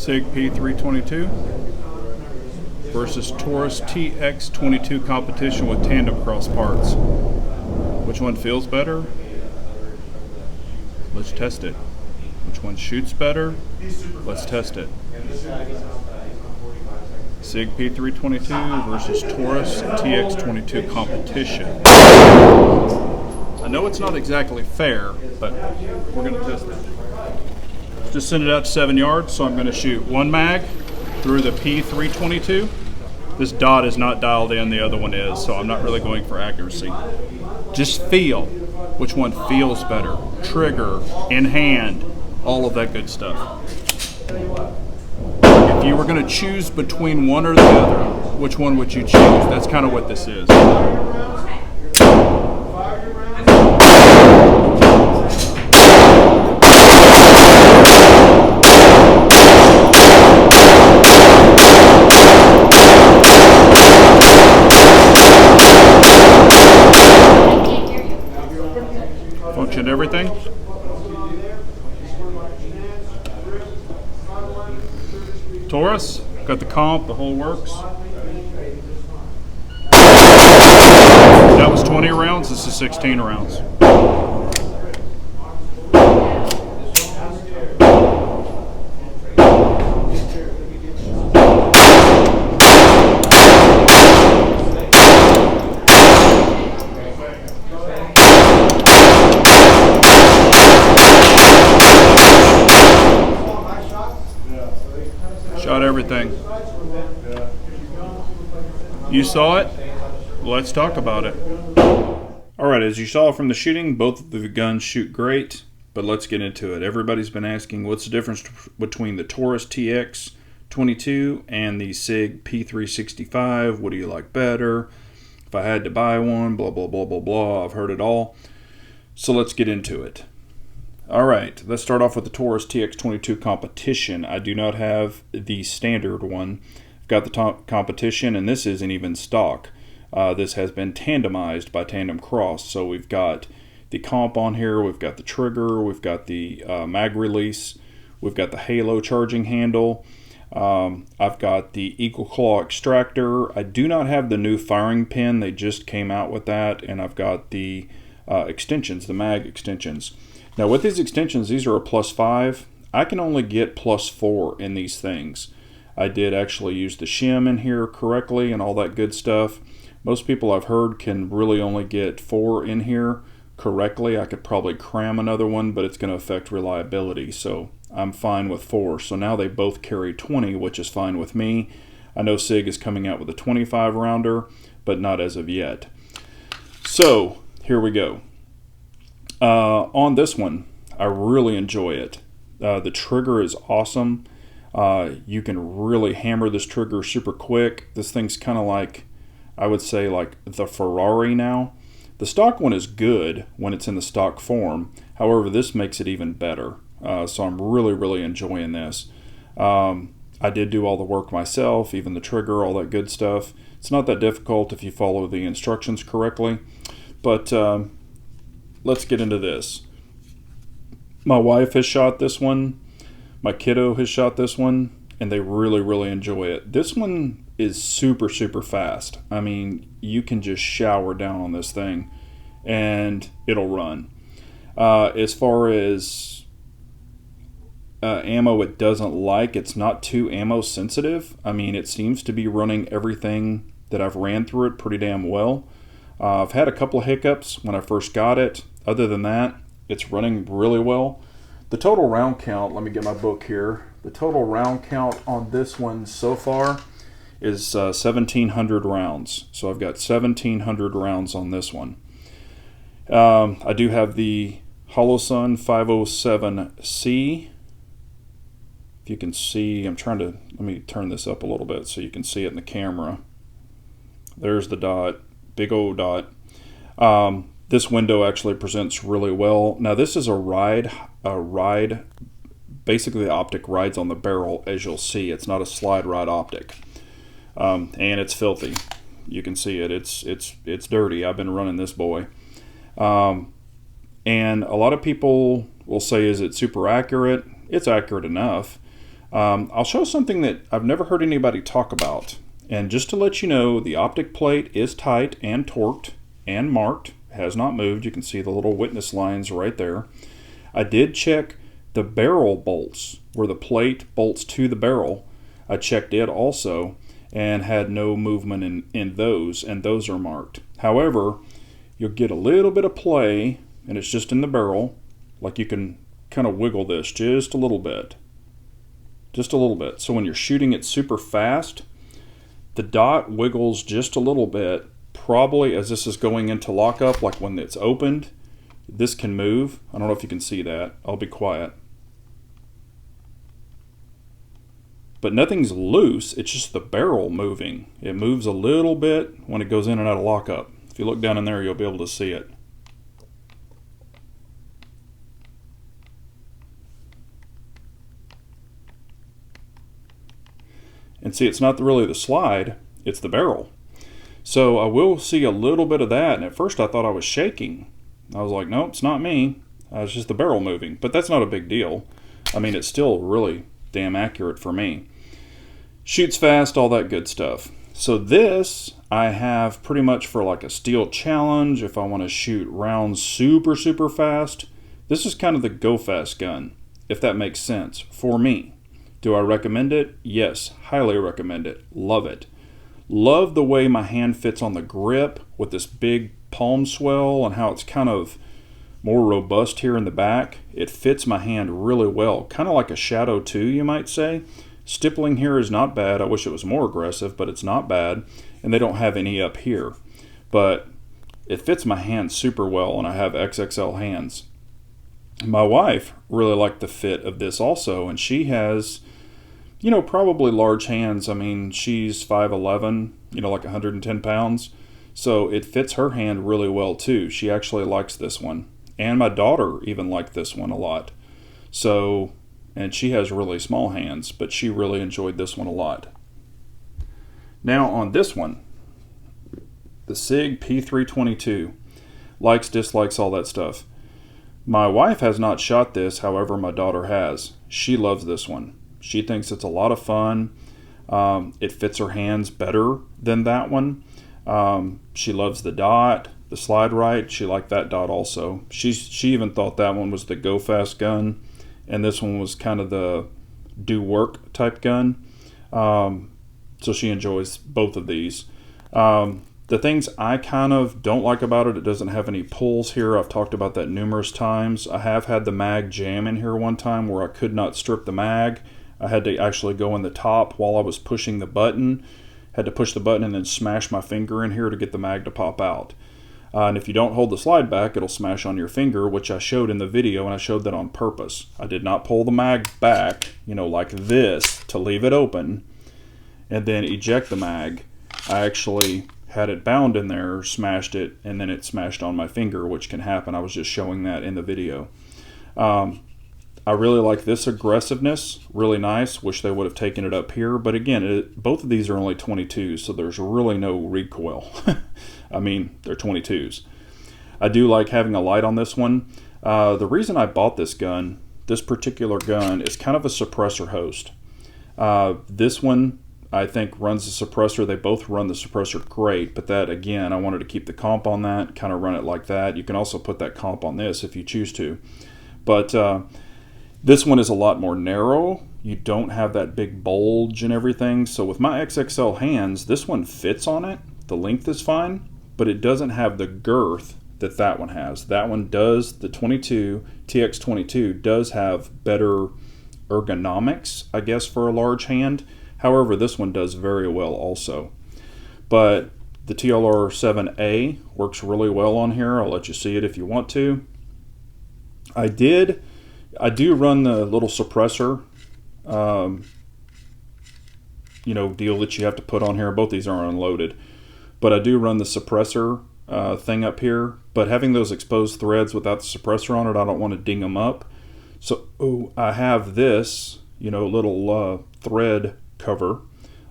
Sig P322 versus Taurus TX22 competition with tandem cross parts. Which one feels better? Let's test it. Which one shoots better? Let's test it. Sig P322 versus Taurus TX22 competition. I know it's not exactly fair, but we're going to test it. Just send it out to 7 yards, so I'm going to shoot one mag through the P322. This dot is not dialed in, the other one is, so I'm not really going for accuracy. Just feel which one feels better. Trigger, in hand, all of that good stuff. If you were going to choose between one or the other, which one would you choose? That's kind of what this is. Function everything. Taurus, got the comp, the whole works. That was 20 rounds, this is 16 rounds. Shot everything. You saw it? Let's talk about it. Alright, as you saw from the shooting, both of the guns shoot great, but let's get into it. Everybody's been asking what's the difference between the Taurus TX22 and the Sig P365. What do you like better? If I had to buy one, blah, blah, blah, blah, blah. I've heard it all. So let's get into it. Alright, let's start off with the Taurus TX22 competition. I do not have the standard one. I've got the competition, and this isn't even stock. This has been tandemized by Tandem Cross. So we've got the comp on here, we've got the trigger, we've got the mag release, we've got the halo charging handle, I've got the Eagle Claw extractor. I do not have the new firing pin, they just came out with that, and I've got the extensions, the mag extensions. Now with these extensions, these are a +5. I can only get +4 in these things. I did actually use the shim in here correctly and all that good stuff. Most people I've heard can really only get 4 in here correctly. I could probably cram another one, but it's going to affect reliability, so I'm fine with 4. So now they both carry 20, which is fine with me. I know Sig is coming out with a 25 rounder, but not as of yet. So here we go. On this one, I really enjoy it. The trigger is awesome. You can really hammer this trigger super quick. This thing's kind of like, I would say, like the Ferrari now. The stock one is good when it's in the stock form. However, this makes it even better. So I'm really enjoying this. I did do all the work myself, even the trigger, all that good stuff. It's not that difficult if you follow the instructions correctly. But let's get into this. My wife has shot this one. My kiddo has shot this one, and they really enjoy it. This one is super fast. I mean, you can just shower down on this thing and it'll run. As far as ammo it doesn't like, it's not too ammo sensitive. I mean, it seems to be running everything that I've ran through it pretty damn well. I've had a couple of hiccups when I first got it. Other than that, it's running really well. The total round count, let me get my book here. The total round count on this one so far is 1,700 rounds. So I've got 1,700 rounds on this one. I do have the Holosun 507C. If you can see, let me turn this up a little bit so you can see it in the camera. There's the dot, big old dot. This window actually presents really well. Now this is a ride, basically the optic rides on the barrel, as you'll see. It's not a slide ride optic. And it's filthy. You can see it. It's dirty. I've been running this boy. And a lot of people will say, is it super accurate? It's accurate enough. I'll show something that I've never heard anybody talk about. And just to let you know, the optic plate is tight and torqued and marked, has not moved. You can see the little witness lines right there. I did check the barrel bolts, where the plate bolts to the barrel. I checked it also and had no movement in those, and those are marked. However, you'll get a little bit of play, and it's just in the barrel. Like you can kind of wiggle this just a little bit. Just a little bit. So when you're shooting it super fast, the dot wiggles just a little bit. Probably as this is going into lockup, like when it's opened, this can move. I don't know if you can see that. I'll be quiet. But nothing's loose, it's just the barrel moving. It moves a little bit when it goes in and out of lockup. If you look down in there, you'll be able to see it. And see, it's not really the slide, it's the barrel. So I will see a little bit of that, and at first I thought I was shaking. I was like, nope, it's not me. It's just the barrel moving. But that's not a big deal. I mean, it's still really damn accurate for me. Shoots fast, all that good stuff. So this I have pretty much for like a steel challenge. If I want to shoot rounds super fast, this is kind of the go fast gun, if that makes sense for me. Do I recommend it? Yes, highly recommend it. Love it. Love the way my hand fits on the grip with this big palm swell and how it's kind of more robust here in the back. It fits my hand really well, kind of like a Shadow 2, you might say. Stippling here is not bad. I wish it was more aggressive, but it's not bad. And they don't have any up here. But it fits my hand super well, and I have XXL hands. My wife really liked the fit of this also, and she has, you know, probably large hands. I mean, she's 5'11", you know, like 110 pounds. So it fits her hand really well too. She actually likes this one. And my daughter even liked this one a lot. So, and she has really small hands, but she really enjoyed this one a lot. Now on this one, the Sig P322, likes, dislikes, all that stuff. My wife has not shot this, however my daughter has. She loves this one. She thinks it's a lot of fun. It fits her hands better than that one. She loves the dot, the slide right. She liked that dot also. She even thought that one was the go fast gun, and this one was kind of the do work type gun. So she enjoys both of these. The things I kind of don't like about it, it doesn't have any pulls here. I've talked about that numerous times. I have had the mag jam in here one time where I could not strip the mag. I had to actually go in the top while I was pushing the button. Had to push the button and then smash my finger in here to get the mag to pop out. And if you don't hold the slide back, it'll smash on your finger, which I showed in the video, and I showed that on purpose. I did not pull the mag back, you know, like this to leave it open and then eject the mag. I actually had it bound in there, smashed it, and then it smashed on my finger, which can happen. I was just showing that in the video. I really like this aggressiveness, really nice. Wish they would have taken it up here, but again, both of these are only 22s, so there's really no recoil. I mean, they're 22s. I do like having a light on this one. The reason I bought this gun, this particular gun, is kind of a suppressor host. This one, I think, runs the suppressor. They both run the suppressor great, but that, again, I wanted to keep the comp on that, kind of run it like that. You can also put that comp on this if you choose to. But this one is a lot more narrow. You don't have that big bulge and everything. So with my XXL hands, this one fits on it. The length is fine, but it doesn't have the girth that that one has. That one does, the TX22 does have better ergonomics, I guess, for a large hand. However, this one does very well also. But the TLR7A works really well on here. I'll let you see it if you want to. I do run the little suppressor, you know, deal that you have to put on here. Both these are unloaded, but I do run the suppressor thing up here. But having those exposed threads without the suppressor on it, I don't want to ding them up. So I have this, you know, little thread cover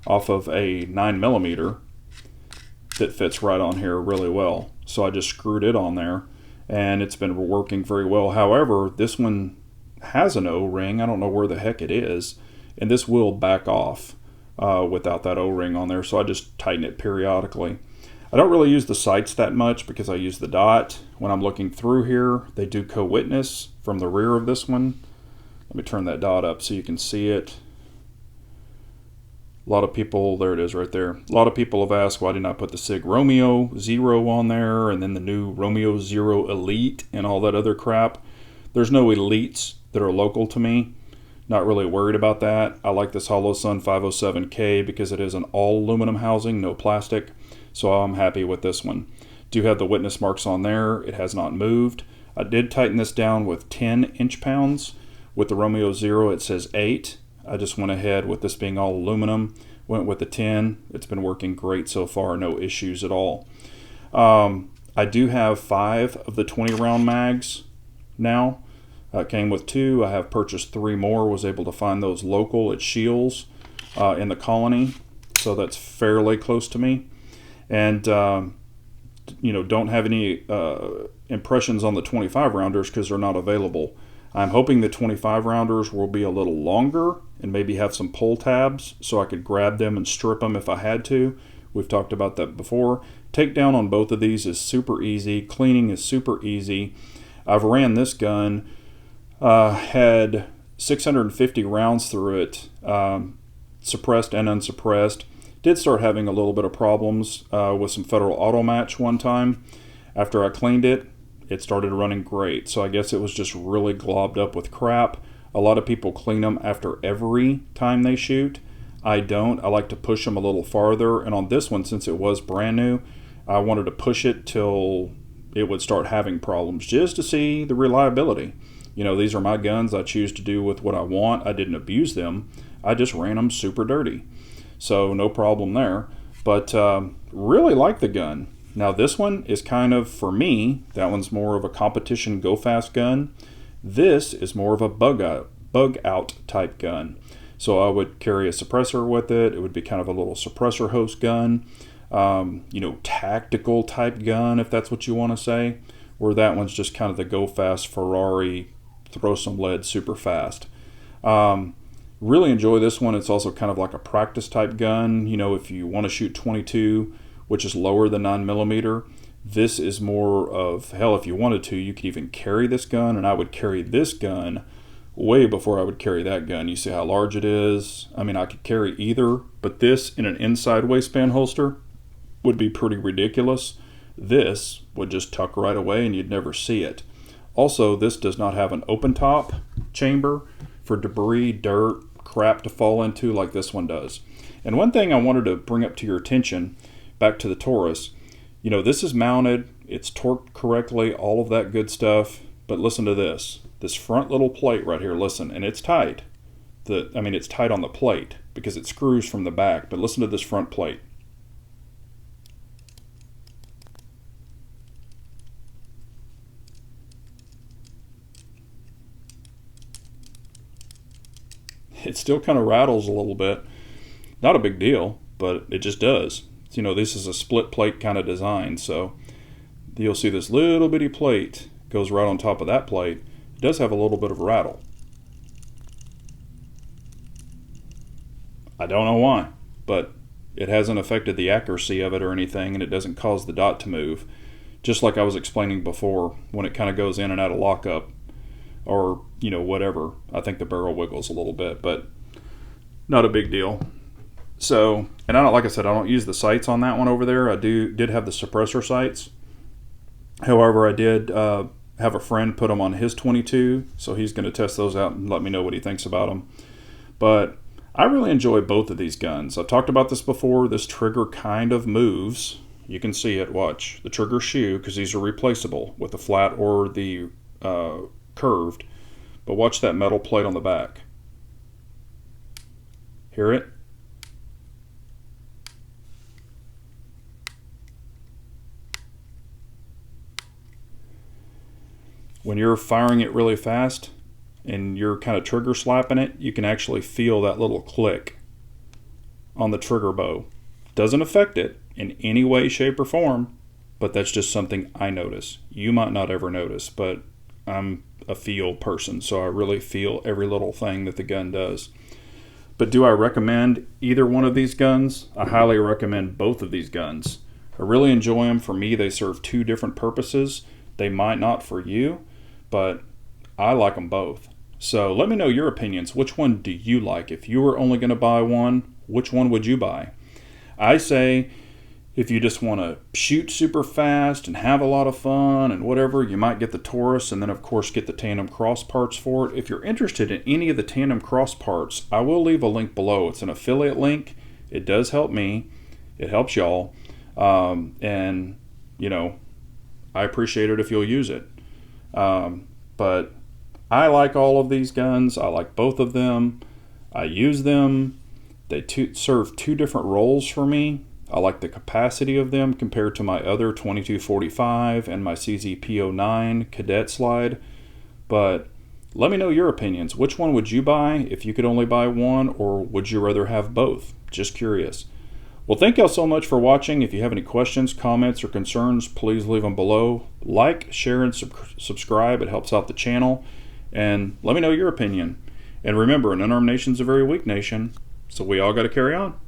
off of a 9mm that fits right on here really well. So I just screwed it on there, and it's been working very well. However, this one has an O-ring. I don't know where the heck it is. and this will back off without that O-ring on there, so I just tighten it periodically. I don't really use the sights that much because I use the dot. When I'm looking through here, they do co-witness from the rear of this one. Let me turn that dot up so you can see it. A lot of people, there it is right there. A lot of people have asked why didn't I put the Sig Romeo Zero on there and then the new Romeo Zero Elite and all that other crap. There's no Elites that are local to me. Not really worried about that. I like this Holosun 507K because it is an all aluminum housing, no plastic. So I'm happy with this one. Do have the witness marks on there. It has not moved. I did tighten this down with 10 inch-pounds. With the Romeo Zero, it says 8. I just went ahead with this being all aluminum. Went with the 10. It's been working great so far. No issues at all. I do have 5 of the 20 round mags now. Came with 2. I have purchased 3 more. Was able to find those local at Shields in the Colony. So that's fairly close to me. And don't have any impressions on the 25 rounders because they're not available. I'm hoping the 25 rounders will be a little longer and maybe have some pull tabs so I could grab them and strip them if I had to. We've talked about that before. Takedown on both of these is super easy. Cleaning is super easy. I've ran this gun, had 650 rounds through it, suppressed and unsuppressed. Did start having a little bit of problems with some Federal Auto Match one time. After I cleaned it, it started running great. So I guess it was just really globbed up with crap. A lot of people clean them after every time they shoot. I don't. I like to push them a little farther. And on this one, since it was brand new, I wanted to push it till it would start having problems just to see the reliability. You know, these are my guns. I choose to do with what I want. I didn't abuse them. I just ran them super dirty. So no problem there, but really like the gun. Now this one is kind of, for me, that one's more of a competition go fast gun. This is more of a bug out type gun. So I would carry a suppressor with it. It would be kind of a little suppressor host gun, tactical type gun, if that's what you want to say, where that one's just kind of the go fast Ferrari, throw some lead super fast. Really enjoy this one. It's also kind of like a practice type gun. You know, if you want to shoot 22, which is lower than 9mm, this is more of, hell, if you wanted to, you could even carry this gun, and I would carry this gun way before I would carry that gun. You see how large it is? I mean, I could carry either, but this in an inside waistband holster would be pretty ridiculous. This would just tuck right away and you'd never see it. Also, this does not have an open top chamber for debris, dirt, crap to fall into like this one does. And one thing I wanted to bring up to your attention, back to the Taurus, you know, this is mounted, it's torqued correctly, all of that good stuff, but listen to this front little plate right here, listen, and it's tight. It's tight on the plate because it screws from the back, but listen to this front plate. It still kind of rattles a little bit. Not a big deal, but it just does. You know, this is a split plate kind of design, so you'll see this little bitty plate goes right on top of that plate. It does have a little bit of rattle. I don't know why, but it hasn't affected the accuracy of it or anything, and it doesn't cause the dot to move. Just like I was explaining before, when it kind of goes in and out of lockup, or, you know, whatever. I think the barrel wiggles a little bit, but not a big deal. So, and like I said, I don't use the sights on that one over there. I did have the suppressor sights. However, I did have a friend put them on his 22, so he's going to test those out and let me know what he thinks about them. But I really enjoy both of these guns. I've talked about this before. This trigger kind of moves. You can see it, watch. The trigger shoe, because these are replaceable with the flat or the curved. But watch that metal plate on the back. Hear it? When you're firing it really fast and you're kind of trigger slapping it, you can actually feel that little click on the trigger bow. Doesn't affect it in any way, shape, or form, but that's just something I notice. You might not ever notice, but I'm a feel person, so I really feel every little thing that the gun does. But do I recommend either one of these guns? I highly recommend both of these guns. I really enjoy them. For me, they serve two different purposes. They might not for you, but I like them both. So let me know your opinions. Which one do you like? If you were only going to buy one, which one would you buy? I say if you just want to shoot super fast and have a lot of fun and whatever, you might get the Taurus, and then of course get the tandem cross parts for it. If you're interested in any of the tandem cross parts, I will leave a link below. It's an affiliate link. It does help me. It helps y'all. And you know, I appreciate it if you'll use it. But I like all of these guns. I like both of them. I use them. They serve two different roles for me. I like the capacity of them compared to my other 2245 and my CZ P09 cadet slide. But let me know your opinions. Which one would you buy if you could only buy one, or would you rather have both? Just curious. Well, thank y'all so much for watching. If you have any questions, comments, or concerns, please leave them below. Like, share, and subscribe. It helps out the channel. And let me know your opinion. And remember, an unarmed nation's a very weak nation, so we all got to carry on.